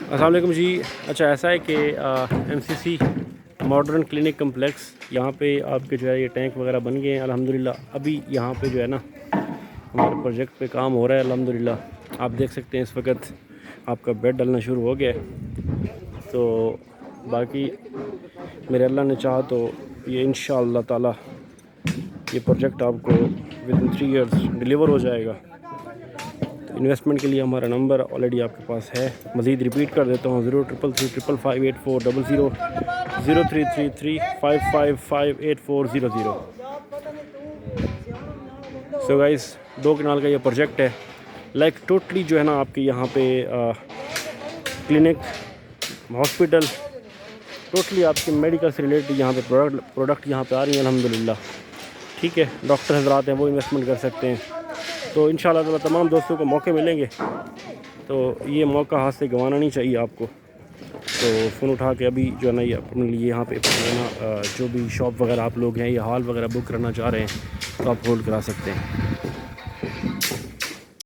السلام علیکم جی. اچھا ایسا ہے کہ ایم سی سی ماڈرن کلینک کمپلیکس یہاں پہ آپ کے جو ہے یہ ٹینک وغیرہ بن گئے ہیں الحمدللہ. ابھی یہاں پہ جو ہے نا ہمارے پروجیکٹ پہ کام ہو رہا ہے الحمدللہ. آپ دیکھ سکتے ہیں اس وقت آپ کا بیڈ ڈلنا شروع ہو گیا ہے. تو باقی میرے اللہ نے چاہا تو یہ انشاءاللہ تعالی یہ پروجیکٹ آپ کو ودن 3 ایئرس ڈیلیور ہو جائے گا. انویسٹمنٹ کے لیے ہمارا نمبر آلریڈی آپ کے پاس ہے. مزید ریپیٹ کر دیتا ہوں 0333558400 0333558400. سو گائز 2 کنال کا یہ پروجیکٹ ہے. لائک ٹوٹلی جو ہے نا آپ کے یہاں پہ کلینک ہاسپٹل ٹوٹلی آپ کے میڈیکل سے ریلیٹڈ یہاں پہ پروڈکٹ یہاں پہ آ رہی ہیں الحمدللہ. ٹھیک ہے, ڈاکٹر حضرات ہیں وہ انویسٹمنٹ کر سکتے ہیں. تو انشاءاللہ تعالی تمام دوستوں کو موقع ملیں گے. تو یہ موقع ہاتھ سے گنوانا نہیں چاہیے آپ کو. تو فون اٹھا کے ابھی جو ہے نا یہ اپنے لیے یہاں پہ جو بھی شاپ وغیرہ آپ لوگ ہیں یا ہال وغیرہ بک کرنا چاہ رہے ہیں تو آپ ہولڈ کرا سکتے ہیں.